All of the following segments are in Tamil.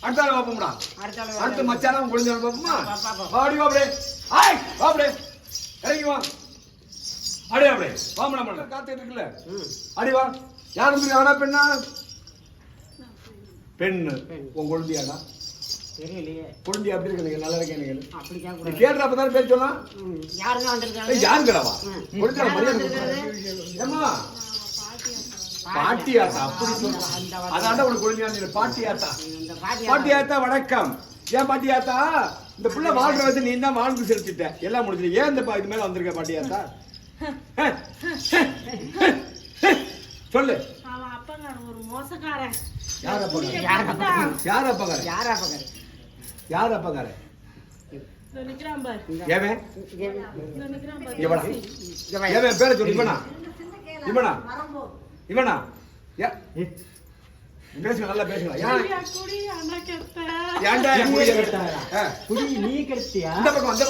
அடுத்த ஆள் பாப்போம்டா. அடுத்து மச்சானா குழந்தை பாப்போமா? வாடி வாப்படே. ஆய் வாப்படே. இறங்கி வா. அடே அப்படியே வாமனா பண்ண காத்துட்டு இருக்குல்ல. அடி வா. யார் வந்து ஆனா பெண்ணா? பெண்ணு. உன் குழந்தையாடா? தெரியலையே. குழந்தை அப்படி இருக்கு. நல்லா இருக்கேன் நீங்க. அப்படி கேட்க கேட்ற அப்பதான் பேர் சொன்னா. யாருங்க வந்திருக்காங்க? யாருங்கடா? குழந்தை மரியாதை. ஏம்மா? பாட்டியாத்தா அப்படி சொல்ற. அதான்டா உனக்கு குழந்தையா பாட்டியாத்தா. பாட்டியாத்தா வணக்கம். ஏன் பாட்டியாத்தா? இந்த புள்ள வாழ்ற வச்சு நீ தான் வாழ்ந்து செலுத்திட்ட. எல்லாம் முடிஞ்சு. ஏன் இந்த இது மேல வந்திருக்க பாட்டியாத்தா? சொல்லு. அவன் அப்பங்காரன் ஒரு மோசக்காரன். யார் அப்பங்காரன்? யார் அப்பங்காரன்? யார் அப்பங்காரன்? யார் அப்பங்காரன்? நிக்கிறான் பாரு. ஏவன்? நிக்கிறான் பாரு. இவனா? ஏவன் பேரை சொல்லு. இவனா? இவனா? இவனா? பேசுங்க, நல்லா பேசுங்க. குடி அண்ணா கெட்ட. ஏன்டா குடி கெட்ட? குடி நீ கெட்டியா? இந்த பக்கம் அந்த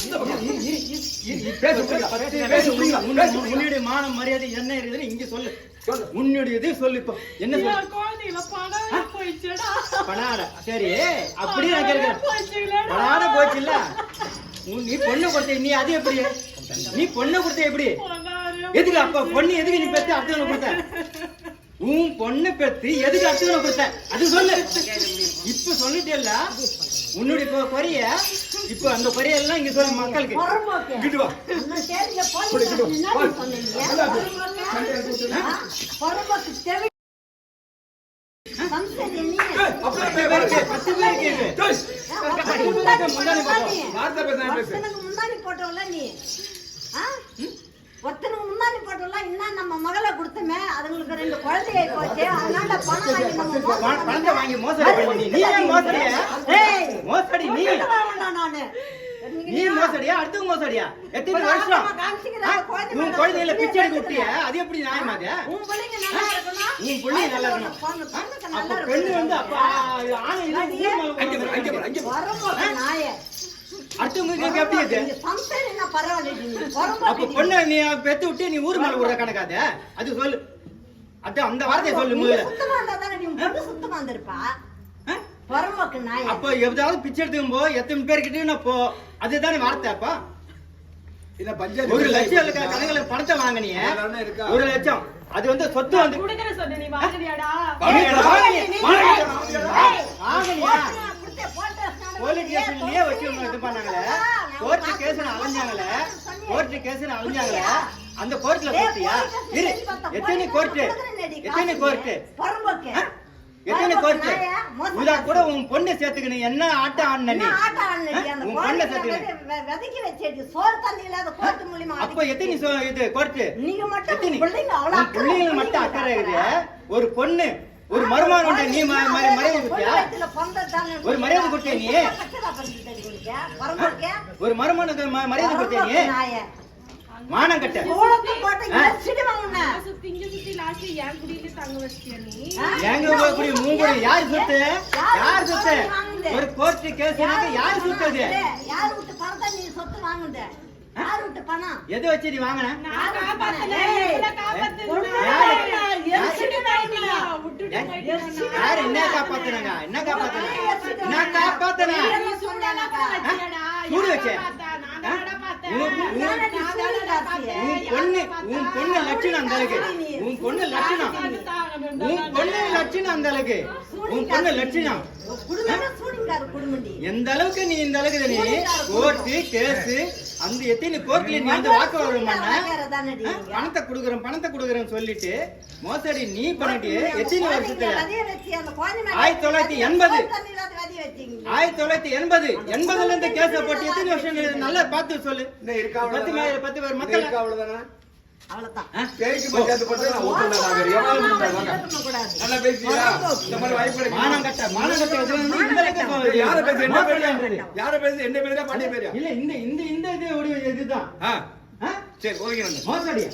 இந்த பக்கம் பேசு. உன்னுடைய மான மரியாதை என்ன இருக்குதுன்னு இங்க சொல்லு. உன்னுடையதே சொல்லு. இப்போ என்ன சொல்லு? குழந்தையில பணம் போயிடுச்சுடா. பணாட சரி அப்படியே நான் கேட்கிறேன். பணாட போச்சுல்ல. நீ பொண்ணு கொடுத்த நீ அது எப்படி? நீ பொண்ணு கொடுத்த எப்படி? எதுக்கு அப்ப பொண்ணு எதுக்கு நீ பெத்து அடுத்தவங்க கொடுத்த? உன் பொண்ணு பெத்து எதுக்கு அடுத்தவங்க கொடுத்த? அது சொல்லு. இப்ப சொல்லிட்டேல்ல உன்னுடைய குறைய. இப்ப அந்த குறையெல்லாம் இங்க சொல்லு மக்களுக்கு. இங்கிட்டு வா. ஒருத்தனுக்கு முன்னாடி போட்டோம்ல இன்னும் நம்ம மகளை கொடுத்தமே அதுங்களுக்கு 2 குழந்தையை போச்சு. அதனால பணத்தை வாங்கி மோசடி பண்ணி நீ மோசடியா? மோசடி நீ நானு நீ மோசடியா? அடுத்து மோசடியா? எத்தனை வருஷம் உன் குழந்தையில பிச்சை எடுக்க விட்டியா? அது எப்படி நியாயமா? உன் பிள்ளைங்க நல்லா இருக்கணும். உன் பிள்ளைங்க நல்லா இருக்கணும். அப்ப பெண்ணு வந்து அப்ப ஆணை நாய அடுத்தவங்களுக்கு எப்படி இது? அப்ப பொண்ணு நீ பெத்து விட்டு நீ ஊர் மேல விடுற கணக்காத. அது சொல்லு. அந்த வார்த்தையை சொல்லு. சுத்தமா வந்திருப்பா. அப்ப எதாவது பிச்சை எடுத்துக்கும் போ. எத்தனை பேர்கிட்டயும் நான் போ. அதுதானே வார்த்தை. அப்ப இல்ல பஞ்சாயத்து 1 லட்சம் கணக்குல பணத்தை வாங்கினிய. 1 லட்சம் அது வந்து சொத்து வந்து குடுக்குற சொன்ன நீ வாங்குறியாடா? போலீஸ் ஸ்டேஷன்லயே வச்சு இது பண்ணாங்களே. கோர்ட்டு கேஸ்ல அலைஞ்சாங்களே. கோர்ட்டு கேஸ்ல அலைஞ்சாங்களே. அந்த கோர்ட்ல போட்டியா? இரு. எத்தனை கோர்ட்டு? எத்தனை கோர்ட்டு? எத்தனை கோர்ட்டு? உதா கூட உன் பொண்ணை சேர்த்துக்கணும். என்ன ஆட்டம் ஆடின நீ? உன் பொண்ணை சேர்த்துக்கணும். அப்ப எத்தனை இது கோர்ட்டு? எத்தனை பிள்ளைங்க மட்டும் அக்கறை இருக்குது. ஒரு பொண்ணு ஒரு மருமகன் நீ மரியாதை கொடுத்தியா? ஒரு மரியாதை கொடுத்தியா நீ? ஒரு மருமகனுக்கு மரியாதை கொடுத்தியா நீ? மானம் கட்ட சுத்தி லாஸ்ட் என் குடியில தங்க வச்சியா நீ? எங்க குடி மூங்குடி யார் சுத்து? யார் சுத்து? ஒரு கோர்ட் கேஸ் யார் சுத்தது? யார் விட்டு பணத்தை நீ சொத்து வாங்குற? யார் விட்டு பணம்? எதை வச்சு நீ வாங்கின? நான் காப்பாத்துனேன். யாரு என்ன காப்பாத்துனாங்க? என்ன காப்பாத்துனாங்க? என்ன காப்பாத்துனா? சூடு வச்ச உன் பொண்ணு லட்சணம் அந்த அளவுக்கு. உன் பொண்ணு லட்சணம். உன் பொண்ணு லட்சணம் அந்த அளவுக்கு. உன் பொண்ணு லட்சணம் எந்த அளவுக்கு நீ இந்த அளவுக்கு நீ கோர்ட்டு கேஸ் அந்த எத்தனை கோர்ட்ல நீ வந்து வாக்குவாதம் பண்ண பணத்தை கொடுக்குறேன்னு சொல்லிட்டு மோசடி நீ பண்ணிட்டு எத்தனை வருஷத்துல 1980 இருந்து கேஸ போட்டு எத்தனை வருஷம் நல்லா பார்த்து சொல்லு. 10 பேர் மக்கள் அவ்வளவுதானே? பேருக்கு பஞ்சாயத்து போட்டு நான் ஓட்டுனேன். நான் எவ்வளவு நல்லா பேசியா? இந்த மாதிரி வாய்ப்பு மானம் கட்ட இந்த அளவுக்கு யார பேசு? என்ன பேரு? யார பேசு? என்ன பேரா? பாண்டிய பேரா? இல்ல இந்த இதுதான். சரி ஓகே. மோசடியா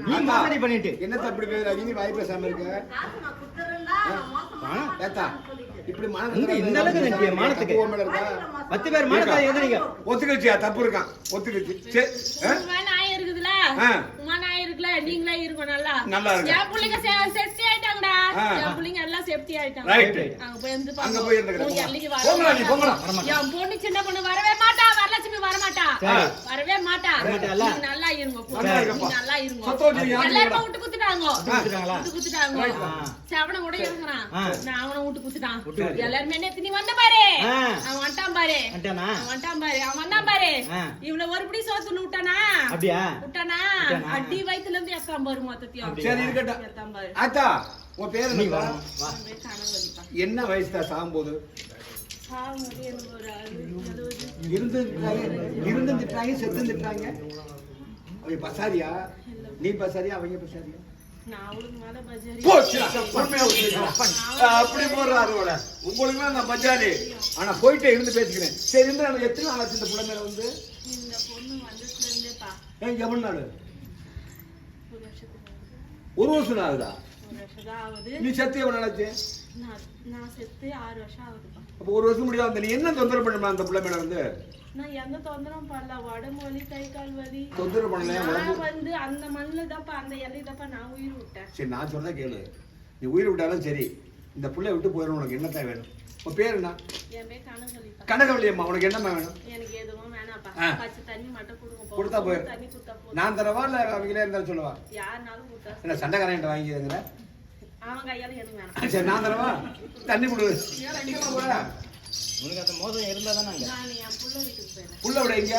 நீ மோசடி பண்ணிட்டு என்ன தப்பு பேசுற? நீ வாய் பேசாம இருக்க. ஏத்தா இப்படி இந்த அளவுக்கு மானத்துக்கு 10 பேர் மானத்தை எதிரிங்க ஒத்துக்கிச்சியா? தப்பு இருக்கான். ஒத்துக்கிச்சு. சரி இருக்குதுல நீங்களே இருக்கும். நல்லா நல்லா இருக்கு. என் பிள்ளைங்க செட் ஆயிட்டாங்கடா. என் பிள்ளைங்க எல்லாம் சேஃப்டி ஆயிட்டாங்க. ரைட் அங்க போய் இருந்து அங்க பாருங்க. போய் இருந்துக்கிறேன். உங்க எல்லைக்கு வர போங்கடா நீ போங்கடா. என் பொண்ணு சின்ன பொண்ணு வரவே மாட்டா. வரலட்சுமி வர மாட்டா. வரவே மாட்டா. வரமாட்டாளா? நீங்க நல்லா இருங்க. நல்லா நீங்க இருக்கப்பா. நல்லா இருங்க. சத்தோஜி யாரு எல்லாரும் விட்டு குத்துட்டாங்க. குத்துட்டாங்களா? விட்டு குத்துட்டாங்க. ஆ. செவன கூட இருக்கிறான். ஆ. நான் அவனை விட்டு குத்துட்டான். விட்டு குத்து. எல்லாரும் நேத்து நீ வந்த பாரு. ஆ. அவன் வந்துட்டான் பாரு. வந்துட்டானா? அவன் வந்துட்டான் பாரு. அவன் வந்தான் பாரு. ஆ. இவள ஒரு பிடி சோத்துன்னு விட்டானா? அப்படியா? விட்டானா? விட்டானா? அடி வயித்துல இருந்து எத்தாம் பாரு மொத்தத்தையும். சரி இருக்கட்டும். எத்தாம் பாரு. ஆத்தா உன் பேர் நீ என்ன? வா வா. அப்படியே கனவு வலிப்பா. என்ன வயசு தான் சாகும்போது சாகும்போது எனக்கு ஒரு 70. இருந்து திட்டுறாங்க செத்து திட்டுறாங்க. அவங்க பசாரியா? நீ பசாரியா அவங்க பசாரியா? நான் அவளுக்கு மேல பஜாரி. போச்சுடா. உண்மையா ஒத்துக்கிறேன். அப்படி போடுறாரு அவள. உங்களுக்குமே நான் பஜாரி. ஆனா போயிட்டே இருந்து பேசிக்கிறேன். சரி இருந்து நான் எத்தனை நாள் ஆச்சு இந்த பிள்ளை மேல வந்து? இந்த பொண்ணு வந்ததுல இருந்தேப்பா எவ்வளவு நாள்? ஒரு வருஷத்துக்கு ஒரு வருஷம் ஆகுதா? ஒரு வருஷம் தான் ஆகுது. நீ செத்து எவ்வளவு நாளாச்சு? நான் செத்து 6 வருஷம் ஆகுதுப்பா. அப்போ ஒரு வருஷம் முடியாது. நீ என்ன தொந்தரவு பண்ணுமா அந்த பிள்ளை மேல வந்து? நான் எந்த தொந்தரவும் பண்ணல. உடம்பு வலி, கை கால் வலி. தொந்தரவு பண்ணலையா? உடம்பு நான் வந்து அந்த மண்ணுல தான்ப்பா, அந்த இலையை தான்ப்பா நான் உயிர் விட்டேன். சரி நான் சொல்றத கேளு. நீ உயிர் விட்டாலும் சரி இந்த பிள்ளை விட்டு போயிடும். உனக்கு என்னத்தான் வேணும்? உன் பேர் என்ன? என் பேர் கனகவல்லிப்பா. கனகவல்லியம்மா. உனக்கு என்னம்மா வேணும்? எனக்கு எதுவும் வேணாப்பா. பச்சை தண்ணி மட்டும் கொடுங்க. கொடுத்தா போய் தண்ணி கொடுத்தா போதும். நான் தரவா இல்ல அவங்களே இருந்தாலும் சொல்லுவா? யாருனாலும் கொடுத்தா. என்ன சண்டைக்காரன் வாங்கிடுங்கிற? அவன் கையால எதுவும் வேணாம். சரி நான் தரவா? தண்ணி கொடு. உனக்கு அந்த மோசம் இருந்தா தானே அங்க. நான் என் புள்ள வீட்டுக்கு போயிடுறேன். புள்ள விட இங்க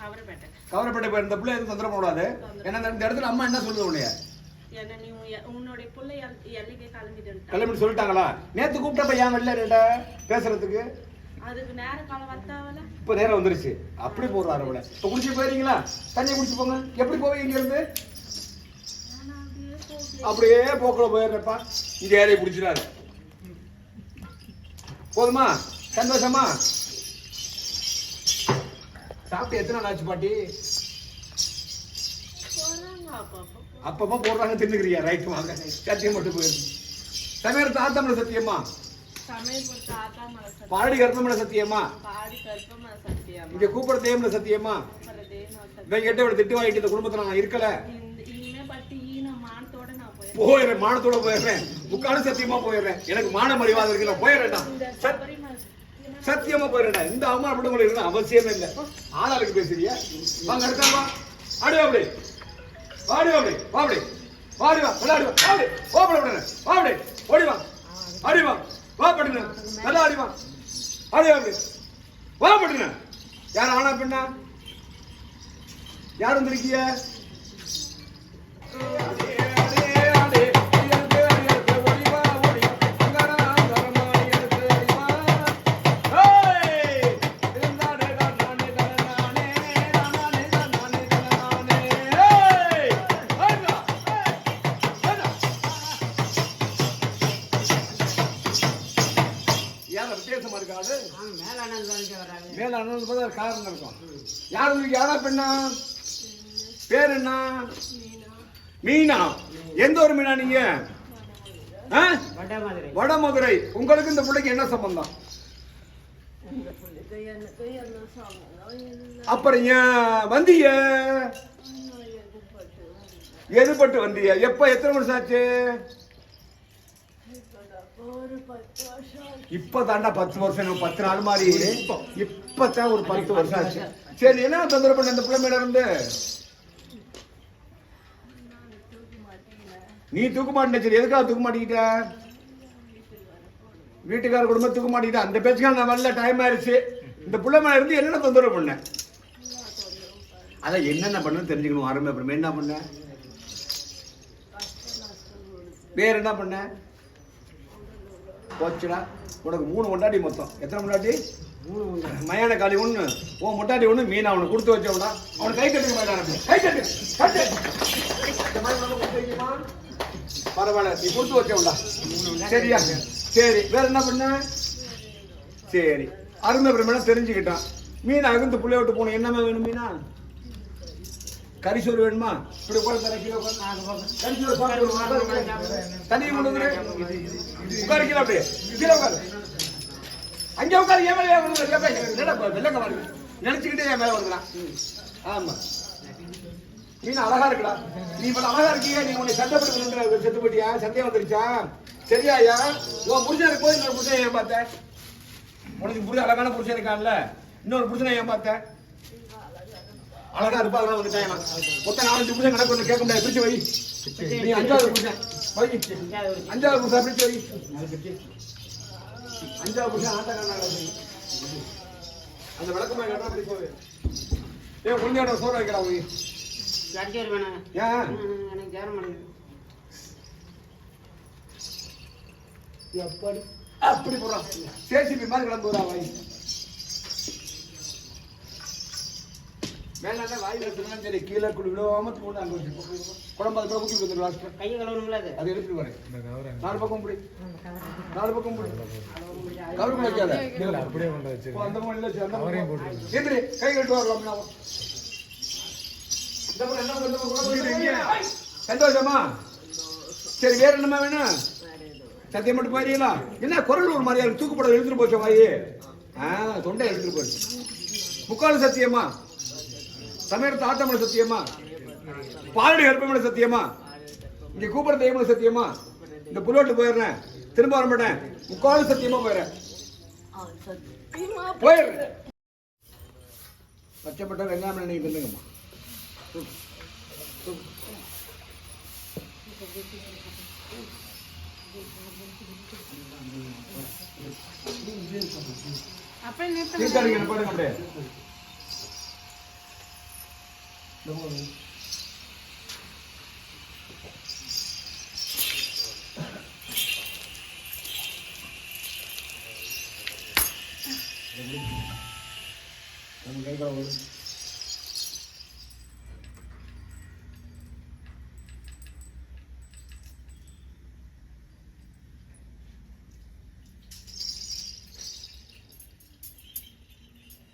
கவரப்பேட்டை. கவரப்பட்ட போய் இந்த பிள்ளை எதுவும் தொந்தரவு பண்ணக்கூடாது. ஏன்னா இந்த இடத்துல அம்மா என்ன சொல்லுது உன்னைய? என்ன நீ உன்னுடைய புள்ள எல்லைக்கே கிளம்பிட்டு. கிளம்பி சொல்லிட்டாங்களா? நேத்து கூப்பிட்டப்ப ஏன் வரல ரெண்டா பேசுறதுக்கு? அதுக்கு நேர காலம் வந்தாவல. இப்ப நேரம் வந்துருச்சு. அப்படி போடுறாரு அவளை. இப்ப குடிச்சு போயிருங்களா? தண்ணியை குடிச்சு போங்க. எப்படி போவீங்க இங்க இருந்து? அப்படியே போக்குல போயிடுறப்பா. இங்க ஏறைய பிடிச்சிடாரு. போதுமா? சந்தோஷமா? சாப்பிட்டு எத்தனை நாள் ஆச்சு பாட்டி? அப்பப்ப போடுறாங்க தின்னுக்கிறியா? ரைட் வாங்க. சத்தியம் மட்டும் போயிருக்கு. சமையல் தாத்தமலை சத்தியமா? சமையல் பொறுத்த ஆத்தாமலை சத்தியம். பாடி கர்ப்பமலை சத்தியமா? பாடி கற்பமலை சத்தியம். இங்க கூப்பிட தேவமலை சத்தியமா? இவன் கிட்ட ஒரு திட்டு வாங்கிட்டு இந்த குடும்பத்துல நான் இருக்கல. இனிமே பட்டு ஈன மானத்தோட நான் போயிடுறேன். மானத்தோட போயிடுறேன். முக்காலும் சத்தியமா போயிடுறேன். எனக்கு மான மரியாதை இருக்கு. நான் போயிடுறேன்டா. சத்தியமா போயிடுறேன்டா. இந்த அவமானப்பட்ட உங்களுக்கு இருந்தா அவசியமே இல்லை. ஆளாளுக்கு பேசுறியா? வாங்க அடுத்தவா. ஆடு அப்படி வாடி அப்படி வாடி வாடி வா விளையாடி வா வாடி ஓப்பட விடுறேன் வாடி ஓடி வா ஆடி வா வா படுங்க நல்லா ஆடி வா ஆடி அப்படி வா படுங்க. யார் ஆனா பெண்ணா? யார் வந்திருக்கீங்க? காரணம் இருக்கும். யாரு யாரா பெண்ணா? பேர் என்ன? மீனா. எந்த ஒரு மீனா நீங்க? வடமதுரை. உங்களுக்கு இந்த பிள்ளைக்கு என்ன சம்பந்தம்? அப்புறம் ஏன் வந்தீங்க? எதுபட்டு வந்தீங்க? எப்ப எத்தனை வருஷம் ஆச்சு? இப்பதாண்டா 10 வருஷம். 10 நாள் மாதிரி இப்பதான் ஒரு 10 வருஷம் ஆச்சு. சரி என்ன தொந்தரவு பண்ண இந்த பிள்ளை மேல இருந்து? நீ தூக்க மாட்டேன். சரி எதுக்காக தூக்க மாட்டேங்கிட்ட? வீட்டுக்கார குடும்பம் தூக்க மாட்டேங்கிட்ட. அந்த பேச்சுக்காக நான் வரல. டைம் ஆயிடுச்சு. இந்த பிள்ளை மேல இருந்து என்னென்ன தொந்தரவு பண்ண? அதான் என்னென்ன பண்ணு தெரிஞ்சுக்கணும். ஆரம்பி அப்புறம் என்ன பண்ண? வேற என்ன பண்ண? போச்சுடா. உனக்கு 3 முண்டாட்டி மொத்தம். எத்தனை முண்டாட்டி? 3. மயான காளி 1, உன் முட்டாட்டி 1, மீனா 1 கொடுத்து வச்சவனா. அவனை கை கட்டுக்கு மேலே கை கட்டு பரவாயில்ல. நீ கொடுத்து வச்சவன்டா. சரியா? சரி வேற என்ன பண்ண? சரி அருமை பிரமணம் தெரிஞ்சுக்கிட்டான். மீனா அகுந்து புள்ளைய விட்டு போகணும். என்னமா வேணும் மீனா? கரிசோறு வேணுமா? இப்படி உட்காந்து தண்ணி கொண்டு வந்து உட்காரு. கீழே அப்படியே கீழே உட்காரு. அங்கே உட்காரு. ஏன் மேலே வெள்ளங்க வருது நினைச்சுக்கிட்டே என் மேல வருதுலாம். ஆமா மீன் அழகா இருக்குடா. நீ இவ்வளவு அழகா இருக்கீங்க. நீ உன்னை சண்டைப்பட்டு செத்து போட்டியா? சந்தேகம் வந்துருச்சா? சரியா ஐயா? உன் புருஷன் இருக்கும்போது இன்னொரு புருஷனை ஏன் பார்த்த? உனக்கு புருஷன் அழகான புருஷன் இருக்கான்ல, இன்னொரு புருஷனை ஏன் பார்த்த? அழகா இருப்பா, அதெல்லாம் வந்துட்டான். மொத்தம் 4 புருஷன் கணக்கு ஒன்று கேட்க முடியாது. பிரிச்சு வை. நீ 5வது புருஷன் வை. 5வது புருஷன் பிரிச்சு வை. 5வது புருஷன் ஆட்டக்காரனாக அந்த விளக்கமா கேட்டா அப்படி போய் ஏன் குழந்தையோட சோறு வைக்கிறான் போய் ஏன் எப்படி அப்படி போறான் சேசிபி மாதிரி கிளம்புறான் வாய் மேல வாய் வச்சுருந்தா சரி கீழே விழுவாம போட்டு அங்க வச்சு குழம்பு அதை ஊற்றி கொடுத்துருவாங்க கையை கழுவணும்ல அது அதை எடுத்துட்டு வரேன் 4 பக்கம் பிடி 4 பக்கம் பிடி கவருக்கு வைக்காத அப்படியே கொண்டு வச்சு அந்த மாதிரி இல்ல அவரையும் போட்டு எப்படி கை கட்டு வரலாம் இந்த பக்கம் என்ன பண்ணுறீங்க சந்தோஷமா சரி வேற என்னமா வேணும் சத்தியம் மட்டும் போயிருங்களா என்ன குரல் ஒரு மாதிரியா தூக்குப்பட எடுத்துட்டு போச்சோம் வாயி தொண்டை எடுத்துட்டு போச்சு முக்கால் சத்தியமா சமயத்து ஆட்டமலை சத்தியமா பாலடி கற்பமலை சத்தியமா இங்க கூப்பிட தெய்வமலை சத்தியமா இந்த புல்லோட்டு போயிடுறேன் திரும்ப வர மாட்டேன் முக்கால் சத்தியமா போயிடுறேன் போயிடுறேன் பச்சைப்பட்ட வெங்காயம் நீங்க தின்னுங்கம்மா அப்படியே நிறுத்த தீர்த்தாடிங்க போடுங்க அப்படியே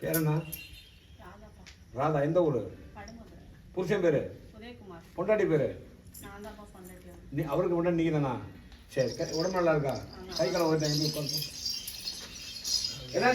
பேரண்ணா ராதா எந்த ஊரு புருஷன் பேரு உதயகுமார் பொண்டாட்டி பேரு நான் தான் பொண்டாட்டி நீ அவருக்கு பொண்டாட்டி நீங்க தானா சரி உடம்பு நல்லா இருக்கா கை கால ஒரு டைம் என்ன